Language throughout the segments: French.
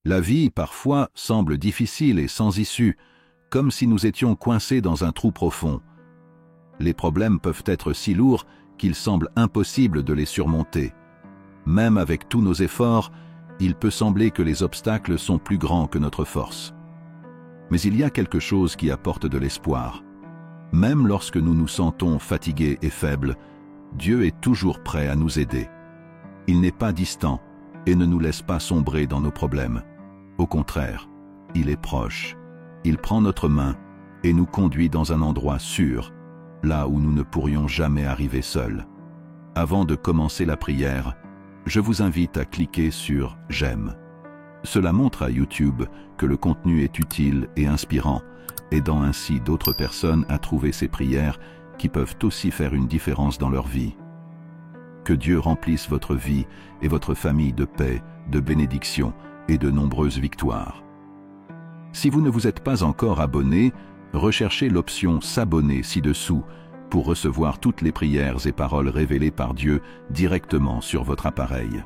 La vie, parfois, semble difficile et sans issue, comme si nous étions coincés dans un trou profond. Les problèmes peuvent être si lourds qu'il semble impossible de les surmonter. Même avec tous nos efforts, il peut sembler que les obstacles sont plus grands que notre force. Mais il y a quelque chose qui apporte de l'espoir. Même lorsque nous nous sentons fatigués et faibles, Dieu est toujours prêt à nous aider. Il n'est pas distant et ne nous laisse pas sombrer dans nos problèmes. Au contraire, il est proche. Il prend notre main et nous conduit dans un endroit sûr, là où nous ne pourrions jamais arriver seuls. Avant de commencer la prière, je vous invite à cliquer sur « J'aime ». Cela montre à YouTube que le contenu est utile et inspirant, aidant ainsi d'autres personnes à trouver ces prières qui peuvent aussi faire une différence dans leur vie. Que Dieu remplisse votre vie et votre famille de paix, de bénédictions et de nombreuses victoires. Si vous ne vous êtes pas encore abonné, recherchez l'option « S'abonner » ci-dessous pour recevoir toutes les prières et paroles révélées par Dieu directement sur votre appareil.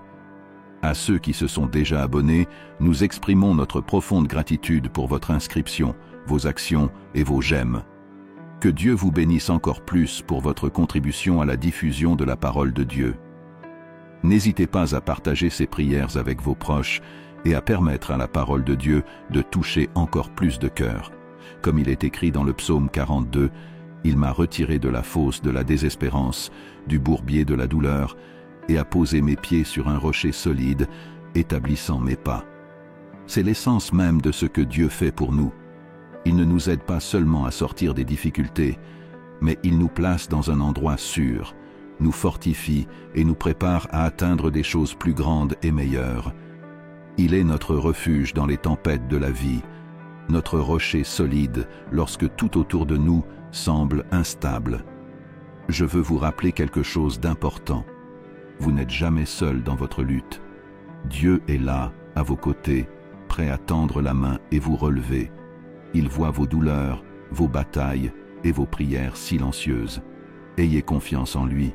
À ceux qui se sont déjà abonnés, nous exprimons notre profonde gratitude pour votre inscription, vos actions et vos j'aime. Que Dieu vous bénisse encore plus pour votre contribution à la diffusion de la parole de Dieu. N'hésitez pas à partager ces prières avec vos proches et à permettre à la parole de Dieu de toucher encore plus de cœurs. Comme il est écrit dans le psaume 42, « Il m'a retiré de la fosse de la désespérance, du bourbier de la douleur, et a posé mes pieds sur un rocher solide, établissant mes pas. » C'est l'essence même de ce que Dieu fait pour nous. Il ne nous aide pas seulement à sortir des difficultés, mais il nous place dans un endroit sûr, nous fortifie et nous prépare à atteindre des choses plus grandes et meilleures. Il est notre refuge dans les tempêtes de la vie, notre rocher solide lorsque tout autour de nous semble instable. Je veux vous rappeler quelque chose d'important. Vous n'êtes jamais seul dans votre lutte. Dieu est là, à vos côtés, prêt à tendre la main et vous relever. Il voit vos douleurs, vos batailles et vos prières silencieuses. Ayez confiance en lui.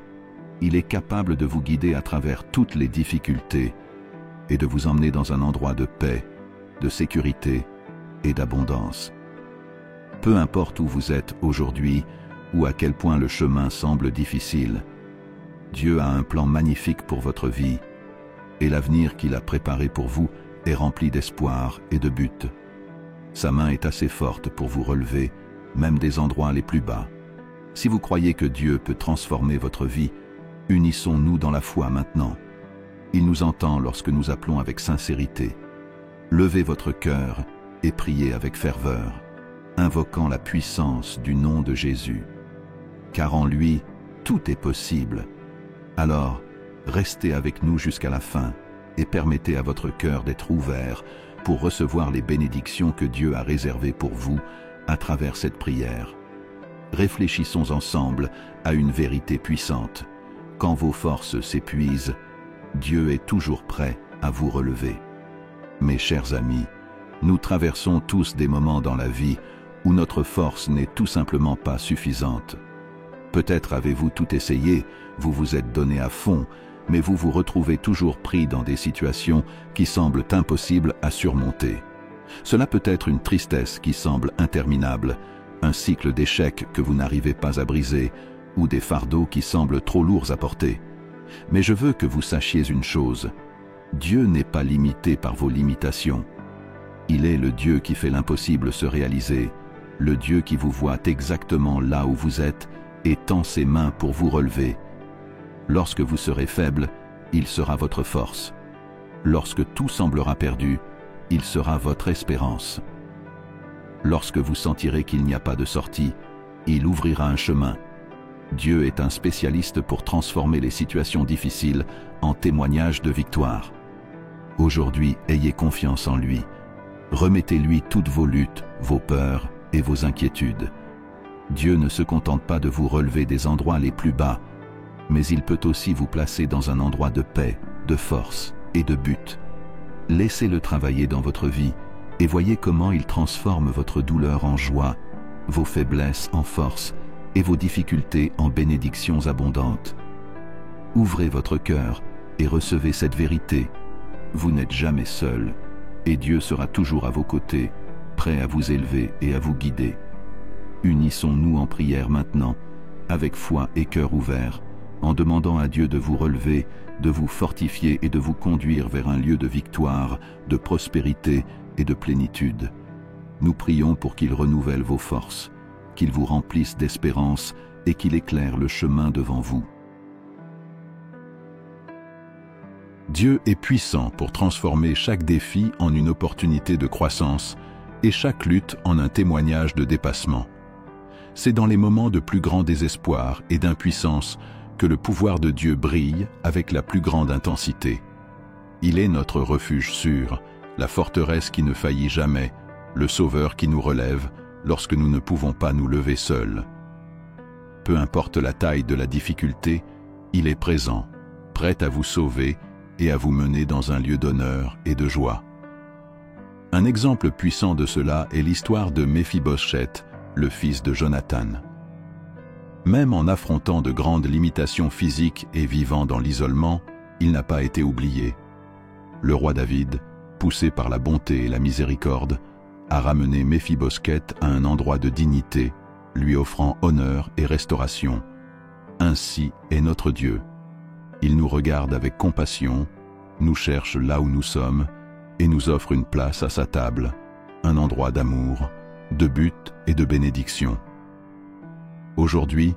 Il est capable de vous guider à travers toutes les difficultés et de vous emmener dans un endroit de paix, de sécurité et d'abondance. Peu importe où vous êtes aujourd'hui ou à quel point le chemin semble difficile, Dieu a un plan magnifique pour votre vie et l'avenir qu'il a préparé pour vous est rempli d'espoir et de buts. Sa main est assez forte pour vous relever, même des endroits les plus bas. Si vous croyez que Dieu peut transformer votre vie, unissons-nous dans la foi maintenant. Il nous entend lorsque nous appelons avec sincérité. Levez votre cœur et priez avec ferveur, invoquant la puissance du nom de Jésus. Car en lui, tout est possible. Alors, restez avec nous jusqu'à la fin et permettez à votre cœur d'être ouvert pour recevoir les bénédictions que Dieu a réservées pour vous à travers cette prière. Réfléchissons ensemble à une vérité puissante. Quand vos forces s'épuisent, Dieu est toujours prêt à vous relever. Mes chers amis, nous traversons tous des moments dans la vie où notre force n'est tout simplement pas suffisante. Peut-être avez-vous tout essayé, vous vous êtes donné à fond, mais vous vous retrouvez toujours pris dans des situations qui semblent impossibles à surmonter. Cela peut être une tristesse qui semble interminable, un cycle d'échecs que vous n'arrivez pas à briser, ou des fardeaux qui semblent trop lourds à porter. Mais je veux que vous sachiez une chose, Dieu n'est pas limité par vos limitations. Il est le Dieu qui fait l'impossible se réaliser, le Dieu qui vous voit exactement là où vous êtes et tend ses mains pour vous relever. Lorsque vous serez faible, il sera votre force. Lorsque tout semblera perdu, il sera votre espérance. Lorsque vous sentirez qu'il n'y a pas de sortie, il ouvrira un chemin. Dieu est un spécialiste pour transformer les situations difficiles en témoignages de victoire. Aujourd'hui, ayez confiance en lui. Remettez-lui toutes vos luttes, vos peurs et vos inquiétudes. Dieu ne se contente pas de vous relever des endroits les plus bas, mais il peut aussi vous placer dans un endroit de paix, de force et de but. Laissez-le travailler dans votre vie et voyez comment il transforme votre douleur en joie, vos faiblesses en force et vos difficultés en bénédictions abondantes. Ouvrez votre cœur et recevez cette vérité. Vous n'êtes jamais seul. et Dieu sera toujours à vos côtés, prêt à vous élever et à vous guider. Unissons-nous en prière maintenant, avec foi et cœur ouvert, en demandant à Dieu de vous relever, de vous fortifier et de vous conduire vers un lieu de victoire, de prospérité et de plénitude. Nous prions pour qu'il renouvelle vos forces, qu'il vous remplisse d'espérance et qu'il éclaire le chemin devant vous. Dieu est puissant pour transformer chaque défi en une opportunité de croissance et chaque lutte en un témoignage de dépassement. C'est dans les moments de plus grand désespoir et d'impuissance que le pouvoir de Dieu brille avec la plus grande intensité. Il est notre refuge sûr, la forteresse qui ne faillit jamais, le sauveur qui nous relève lorsque nous ne pouvons pas nous lever seuls. Peu importe la taille de la difficulté, il est présent, prêt à vous sauver et à vous mener dans un lieu d'honneur et de joie. Un exemple puissant de cela est l'histoire de Méphibosheth, le fils de Jonathan. Même en affrontant de grandes limitations physiques et vivant dans l'isolement, il n'a pas été oublié. Le roi David, poussé par la bonté et la miséricorde, a ramené Méphibosheth à un endroit de dignité, lui offrant honneur et restauration. Ainsi est notre Dieu. Il nous regarde avec compassion, nous cherche là où nous sommes et nous offre une place à sa table, un endroit d'amour, de but et de bénédiction. Aujourd'hui,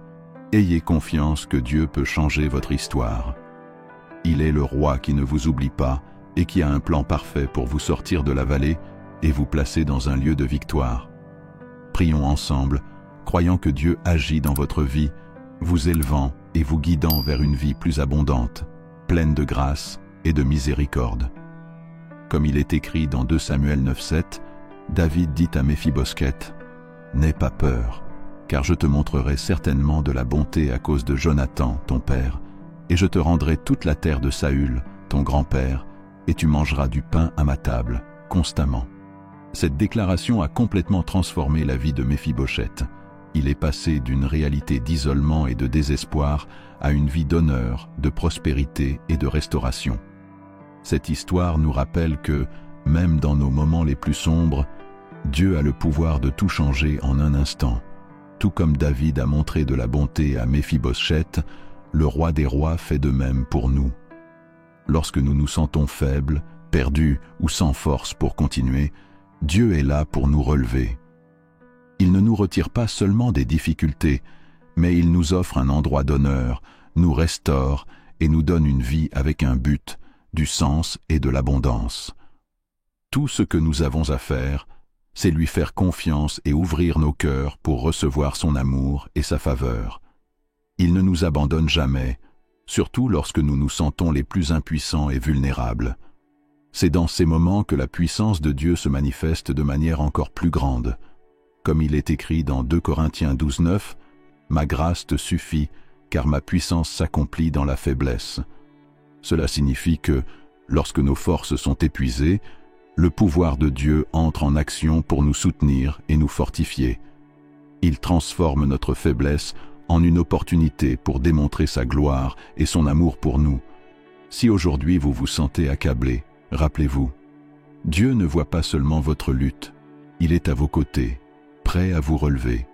ayez confiance que Dieu peut changer votre histoire. Il est le roi qui ne vous oublie pas et qui a un plan parfait pour vous sortir de la vallée et vous placer dans un lieu de victoire. Prions ensemble, croyant que Dieu agit dans votre vie, vous élevant et vous guidant vers une vie plus abondante, pleine de grâce et de miséricorde. Comme il est écrit dans 2 Samuel 9,7, David dit à Méphibosheth, « N'aie pas peur, car je te montrerai certainement de la bonté à cause de Jonathan, ton père, et je te rendrai toute la terre de Saül, ton grand-père, et tu mangeras du pain à ma table, constamment. » Cette déclaration a complètement transformé la vie de Méphibosheth. Il est passé d'une réalité d'isolement et de désespoir à une vie d'honneur, de prospérité et de restauration. Cette histoire nous rappelle que, même dans nos moments les plus sombres, Dieu a le pouvoir de tout changer en un instant. Tout comme David a montré de la bonté à Méphibosheth, le roi des rois fait de même pour nous. Lorsque nous nous sentons faibles, perdus ou sans force pour continuer, Dieu est là pour nous relever. Il ne nous retire pas seulement des difficultés, mais il nous offre un endroit d'honneur, nous restaure et nous donne une vie avec un but, du sens et de l'abondance. Tout ce que nous avons à faire, c'est lui faire confiance et ouvrir nos cœurs pour recevoir son amour et sa faveur. Il ne nous abandonne jamais, surtout lorsque nous nous sentons les plus impuissants et vulnérables. C'est dans ces moments que la puissance de Dieu se manifeste de manière encore plus grande. Comme il est écrit dans 2 Corinthiens 12,9, « Ma grâce te suffit, car ma puissance s'accomplit dans la faiblesse. » Cela signifie que, lorsque nos forces sont épuisées, le pouvoir de Dieu entre en action pour nous soutenir et nous fortifier. Il transforme notre faiblesse en une opportunité pour démontrer sa gloire et son amour pour nous. Si aujourd'hui vous vous sentez accablé, rappelez-vous, Dieu ne voit pas seulement votre lutte, il est à vos côtés, prêt à vous relever.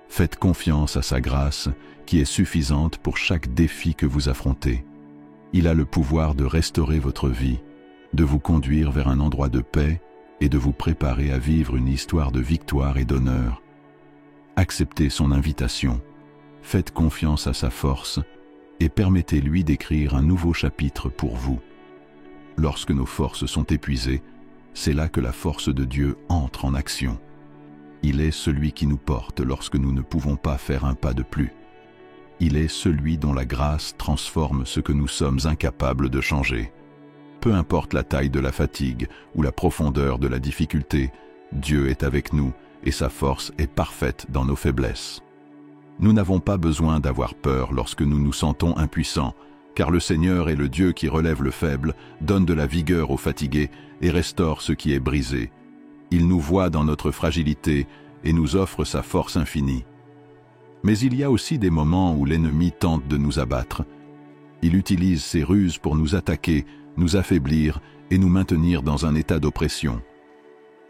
Faites confiance à sa grâce qui est suffisante pour chaque défi que vous affrontez. Il a le pouvoir de restaurer votre vie, de vous conduire vers un endroit de paix et de vous préparer à vivre une histoire de victoire et d'honneur. Acceptez son invitation, faites confiance à sa force et permettez-lui d'écrire un nouveau chapitre pour vous. Lorsque nos forces sont épuisées, c'est là que la force de Dieu entre en action. Il est celui qui nous porte lorsque nous ne pouvons pas faire un pas de plus. Il est celui dont la grâce transforme ce que nous sommes incapables de changer. Peu importe la taille de la fatigue ou la profondeur de la difficulté, Dieu est avec nous et sa force est parfaite dans nos faiblesses. Nous n'avons pas besoin d'avoir peur lorsque nous nous sentons impuissants, car le Seigneur est le Dieu qui relève le faible, donne de la vigueur aux fatigués et restaure ce qui est brisé. Il nous voit dans notre fragilité et nous offre sa force infinie. Mais il y a aussi des moments où l'ennemi tente de nous abattre. Il utilise ses ruses pour nous attaquer, nous affaiblir et nous maintenir dans un état d'oppression.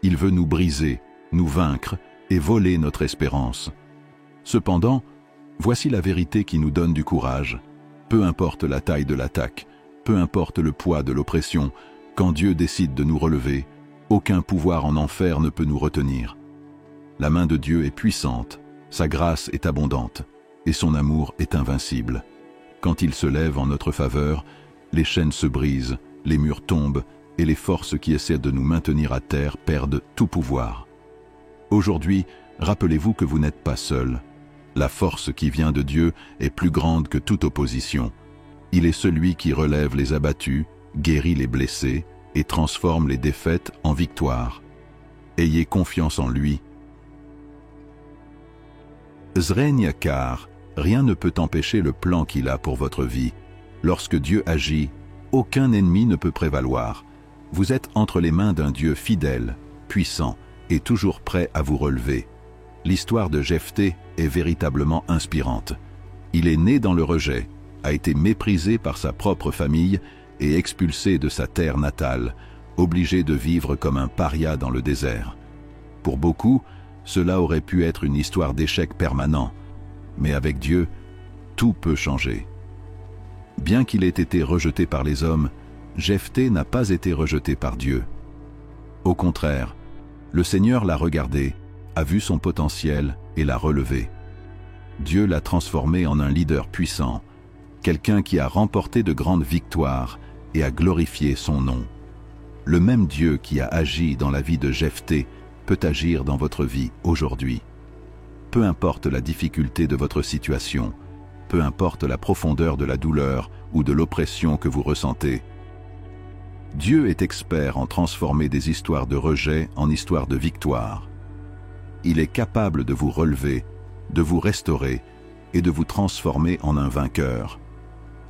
Il veut nous briser, nous vaincre et voler notre espérance. Cependant, voici la vérité qui nous donne du courage. Peu importe la taille de l'attaque, peu importe le poids de l'oppression, quand Dieu décide de nous relever, aucun pouvoir en enfer ne peut nous retenir. La main de Dieu est puissante, sa grâce est abondante, et son amour est invincible. Quand il se lève en notre faveur, les chaînes se brisent, les murs tombent, et les forces qui essaient de nous maintenir à terre perdent tout pouvoir. Aujourd'hui, rappelez-vous que vous n'êtes pas seul. La force qui vient de Dieu est plus grande que toute opposition. Il est celui qui relève les abattus, guérit les blessés et transforme les défaites en victoires. Ayez confiance en lui. Zren-Yakar, rien ne peut empêcher le plan qu'il a pour votre vie. Lorsque Dieu agit, aucun ennemi ne peut prévaloir. Vous êtes entre les mains d'un Dieu fidèle, puissant et toujours prêt à vous relever. L'histoire de Jephthé est véritablement inspirante. Il est né dans le rejet, a été méprisé par sa propre famille et expulsé de sa terre natale, obligé de vivre comme un paria dans le désert. Pour beaucoup, cela aurait pu être une histoire d'échec permanent, mais avec Dieu, tout peut changer. Bien qu'il ait été rejeté par les hommes, Jephthé n'a pas été rejeté par Dieu. Au contraire, le Seigneur l'a regardé, a vu son potentiel et l'a relevé. Dieu l'a transformé en un leader puissant, quelqu'un qui a remporté de grandes victoires et a glorifié son nom. Le même Dieu qui a agi dans la vie de Jephthé peut agir dans votre vie aujourd'hui. Peu importe la difficulté de votre situation, peu importe la profondeur de la douleur ou de l'oppression que vous ressentez, Dieu est expert en transformer des histoires de rejet en histoires de victoire. Il est capable de vous relever, de vous restaurer et de vous transformer en un vainqueur.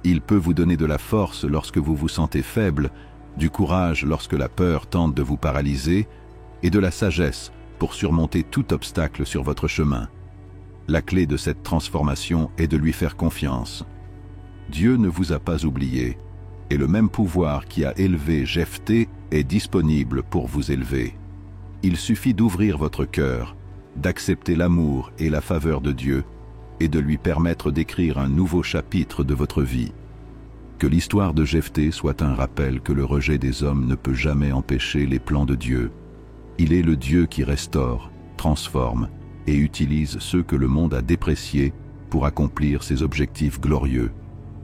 Il peut vous donner de la force lorsque vous vous sentez faible, du courage lorsque la peur tente de vous paralyser et de la sagesse pour surmonter tout obstacle sur votre chemin. La clé de cette transformation est de lui faire confiance. Dieu ne vous a pas oublié, et le même pouvoir qui a élevé Jephthé est disponible pour vous élever. Il suffit d'ouvrir votre cœur, d'accepter l'amour et la faveur de Dieu, et de lui permettre d'écrire un nouveau chapitre de votre vie. Que l'histoire de Jephthé soit un rappel que le rejet des hommes ne peut jamais empêcher les plans de Dieu. Il est le Dieu qui restaure, transforme et utilise ceux que le monde a dépréciés pour accomplir ses objectifs glorieux.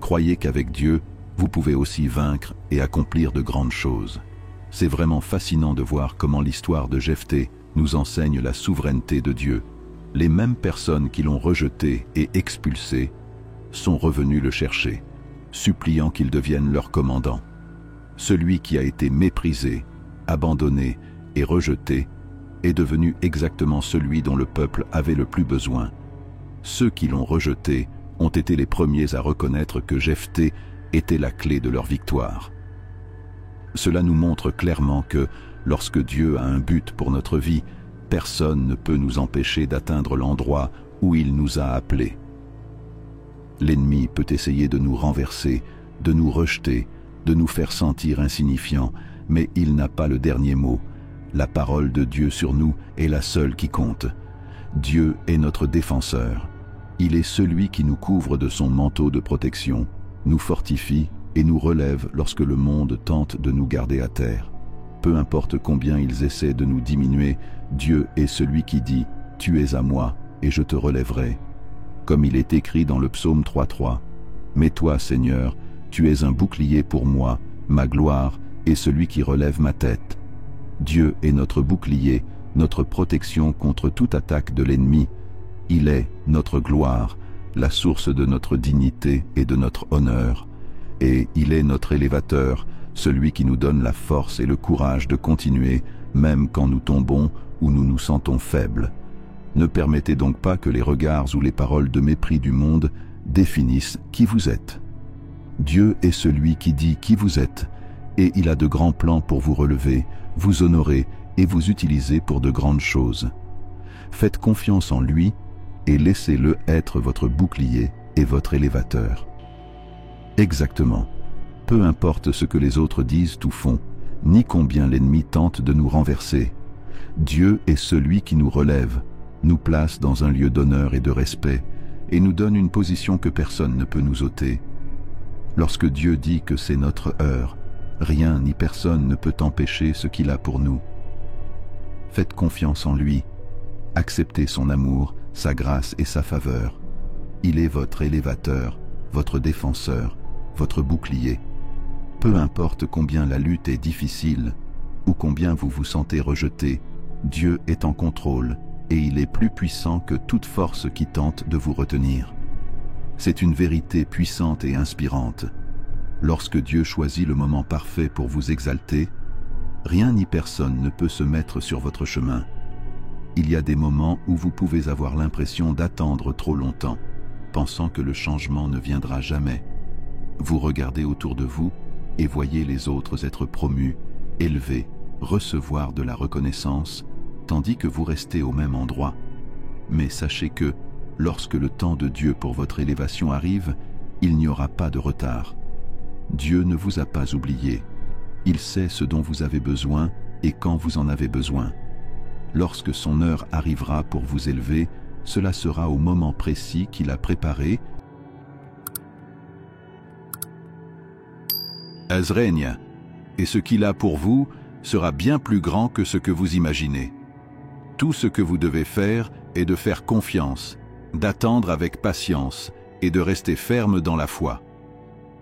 Croyez qu'avec Dieu, vous pouvez aussi vaincre et accomplir de grandes choses. C'est vraiment fascinant de voir comment l'histoire de Jephthé nous enseigne la souveraineté de Dieu. Les mêmes personnes qui l'ont rejeté et expulsé sont revenues le chercher, suppliant qu'il devienne leur commandant. Celui qui a été méprisé, abandonné et rejeté est devenu exactement celui dont le peuple avait le plus besoin. Ceux qui l'ont rejeté ont été les premiers à reconnaître que Jephthé était la clé de leur victoire. Cela nous montre clairement que, lorsque Dieu a un but pour notre vie, personne ne peut nous empêcher d'atteindre l'endroit où il nous a appelés. L'ennemi peut essayer de nous renverser, de nous rejeter, de nous faire sentir insignifiants, mais il n'a pas le dernier mot. La parole de Dieu sur nous est la seule qui compte. Dieu est notre défenseur. Il est celui qui nous couvre de son manteau de protection, nous fortifie et nous relève lorsque le monde tente de nous garder à terre. Peu importe combien ils essaient de nous diminuer, Dieu est celui qui dit « Tu es à moi et je te relèverai ». Comme il est écrit dans le psaume 3.3 « Mais toi, Seigneur, tu es un bouclier pour moi, ma gloire et celui qui relève ma tête. » Dieu est notre bouclier, notre protection contre toute attaque de l'ennemi. Il est notre gloire, la source de notre dignité et de notre honneur. Et il est notre élévateur, celui qui nous donne la force et le courage de continuer, même quand nous tombons ou nous nous sentons faibles. Ne permettez donc pas que les regards ou les paroles de mépris du monde définissent qui vous êtes. Dieu est celui qui dit qui vous êtes, et il a de grands plans pour vous relever, vous honorer et vous utiliser pour de grandes choses. Faites confiance en lui et laissez-le être votre bouclier et votre élévateur. Exactement. Peu importe ce que les autres disent ou font, ni combien l'ennemi tente de nous renverser. Dieu est celui qui nous relève, nous place dans un lieu d'honneur et de respect, et nous donne une position que personne ne peut nous ôter. Lorsque Dieu dit que c'est notre heure, rien ni personne ne peut empêcher ce qu'il a pour nous. Faites confiance en lui, acceptez son amour, sa grâce et sa faveur. Il est votre élévateur, votre défenseur, votre bouclier. Peu importe combien la lutte est difficile, ou combien vous vous sentez rejeté, Dieu est en contrôle et il est plus puissant que toute force qui tente de vous retenir. C'est une vérité puissante et inspirante. Lorsque Dieu choisit le moment parfait pour vous exalter, rien ni personne ne peut se mettre sur votre chemin. Il y a des moments où vous pouvez avoir l'impression d'attendre trop longtemps, pensant que le changement ne viendra jamais. Vous regardez autour de vous et voyez les autres être promus, élevés, recevoir de la reconnaissance, tandis que vous restez au même endroit. Mais sachez que, lorsque le temps de Dieu pour votre élévation arrive, il n'y aura pas de retard. Dieu ne vous a pas oublié. Il sait ce dont vous avez besoin et quand vous en avez besoin. Lorsque son heure arrivera pour vous élever, cela sera au moment précis qu'il a préparé. Azrègne, et ce qu'il a pour vous sera bien plus grand que ce que vous imaginez. Tout ce que vous devez faire est de faire confiance, d'attendre avec patience et de rester ferme dans la foi.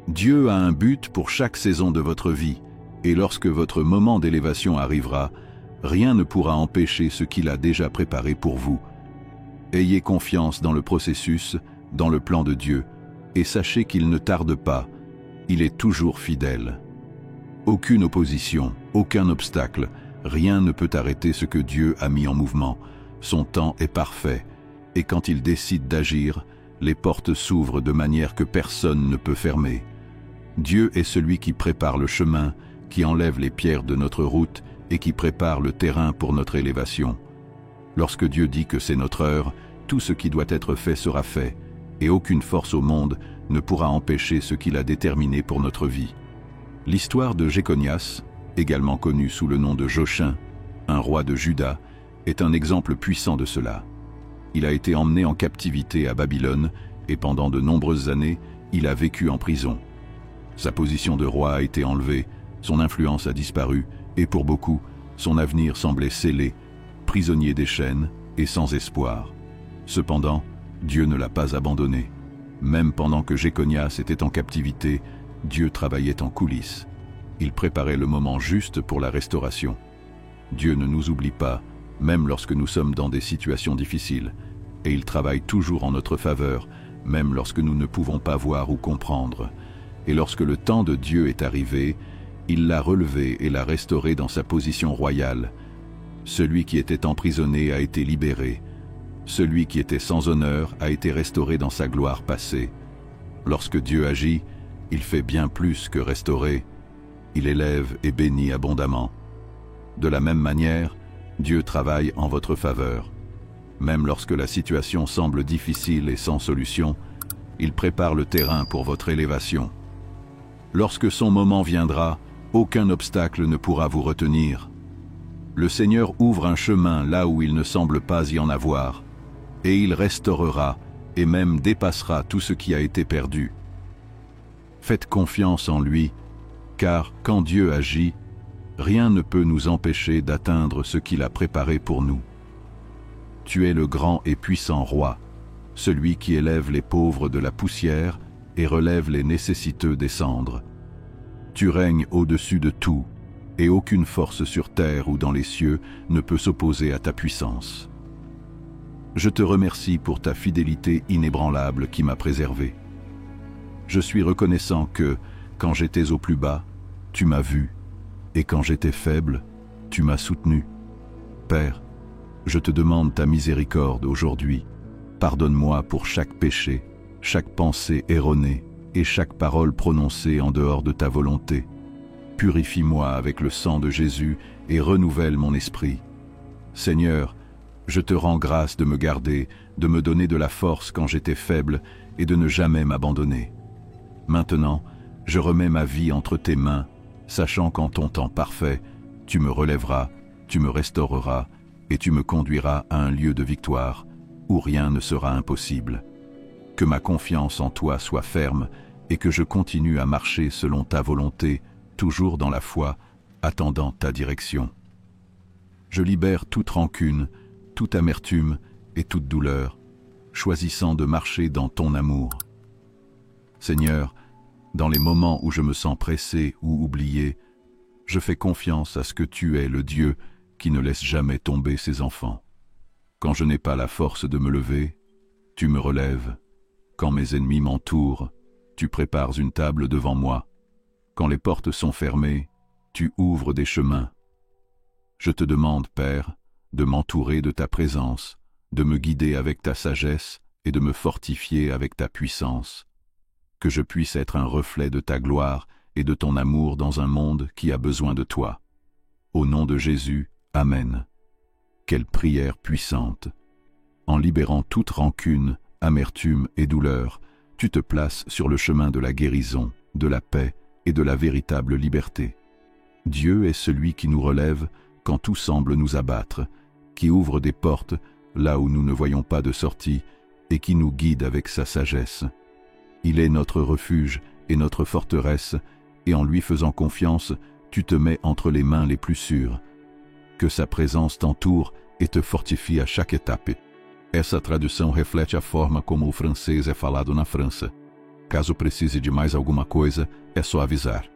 Dieu a un but pour chaque saison de votre vie, et lorsque votre moment d'élévation arrivera, rien ne pourra empêcher ce qu'il a déjà préparé pour vous. Ayez confiance dans le processus, dans le plan de Dieu, et sachez qu'il ne tarde pas, il est toujours fidèle. Aucune opposition, aucun obstacle, rien ne peut arrêter ce que Dieu a mis en mouvement. Son temps est parfait, et quand il décide d'agir, les portes s'ouvrent de manière que personne ne peut fermer. Dieu est celui qui prépare le chemin, qui enlève les pierres de notre route et qui prépare le terrain pour notre élévation. Lorsque Dieu dit que c'est notre heure, tout ce qui doit être fait sera fait, et aucune force au monde ne pourra empêcher ce qu'il a déterminé pour notre vie. L'histoire de Jéconias, également connu sous le nom de Jochin, un roi de Juda, est un exemple puissant de cela. Il a été emmené en captivité à Babylone et pendant de nombreuses années, il a vécu en prison. Sa position de roi a été enlevée, son influence a disparu et pour beaucoup, son avenir semblait scellé, prisonnier des chaînes et sans espoir. Cependant, Dieu ne l'a pas abandonné. Même pendant que Jéconias était en captivité, Dieu travaillait en coulisses. Il préparait le moment juste pour la restauration. Dieu ne nous oublie pas, même lorsque nous sommes dans des situations difficiles, et il travaille toujours en notre faveur, même lorsque nous ne pouvons pas voir ou comprendre. Et lorsque le temps de Dieu est arrivé, il l'a relevé et l'a restauré dans sa position royale. Celui qui était emprisonné a été libéré. Celui qui était sans honneur a été restauré dans sa gloire passée. Lorsque Dieu agit, il fait bien plus que restaurer. Il élève et bénit abondamment. De la même manière, Dieu travaille en votre faveur. Même lorsque la situation semble difficile et sans solution, il prépare le terrain pour votre élévation. Lorsque son moment viendra, aucun obstacle ne pourra vous retenir. Le Seigneur ouvre un chemin là où il ne semble pas y en avoir, et il restaurera et même dépassera tout ce qui a été perdu. Faites confiance en lui, car quand Dieu agit, rien ne peut nous empêcher d'atteindre ce qu'il a préparé pour nous. Tu es le grand et puissant roi, celui qui élève les pauvres de la poussière et relève les nécessiteux des cendres. Tu règnes au-dessus de tout, et aucune force sur terre ou dans les cieux ne peut s'opposer à ta puissance. Je te remercie pour ta fidélité inébranlable qui m'a préservé. Je suis reconnaissant que, quand j'étais au plus bas, tu m'as vu, et quand j'étais faible, tu m'as soutenu. Père, je te demande ta miséricorde aujourd'hui. Pardonne-moi pour chaque péché, chaque pensée erronée et chaque parole prononcée en dehors de ta volonté. Purifie-moi avec le sang de Jésus et renouvelle mon esprit. Seigneur, je te rends grâce de me garder, de me donner de la force quand j'étais faible et de ne jamais m'abandonner. Maintenant, je remets ma vie entre tes mains sachant qu'en ton temps parfait, tu me relèveras, tu me restaureras, et tu me conduiras à un lieu de victoire, où rien ne sera impossible. Que ma confiance en toi soit ferme, et que je continue à marcher selon ta volonté, toujours dans la foi, attendant ta direction. Je libère toute rancune, toute amertume et toute douleur, choisissant de marcher dans ton amour. Seigneur, dans les moments où je me sens pressé ou oublié, je fais confiance à ce que tu es le Dieu qui ne laisse jamais tomber ses enfants. Quand je n'ai pas la force de me lever, tu me relèves. Quand mes ennemis m'entourent, tu prépares une table devant moi. Quand les portes sont fermées, tu ouvres des chemins. Je te demande, Père, de m'entourer de ta présence, de me guider avec ta sagesse et de me fortifier avec ta puissance. Que je puisse être un reflet de ta gloire et de ton amour dans un monde qui a besoin de toi. Au nom de Jésus, Amen. Quelle prière puissante! En libérant toute rancune, amertume et douleur, tu te places sur le chemin de la guérison, de la paix et de la véritable liberté. Dieu est celui qui nous relève quand tout semble nous abattre, qui ouvre des portes là où nous ne voyons pas de sortie et qui nous guide avec sa sagesse. Il est notre refuge et notre forteresse, et en lui faisant confiance, tu te mets entre les mains les plus sûres. Que sa présence t'entoure e te fortifie a chaque étape. Essa tradução reflete a forma como o francês é falado na França. Caso precise de mais alguma coisa, é só avisar.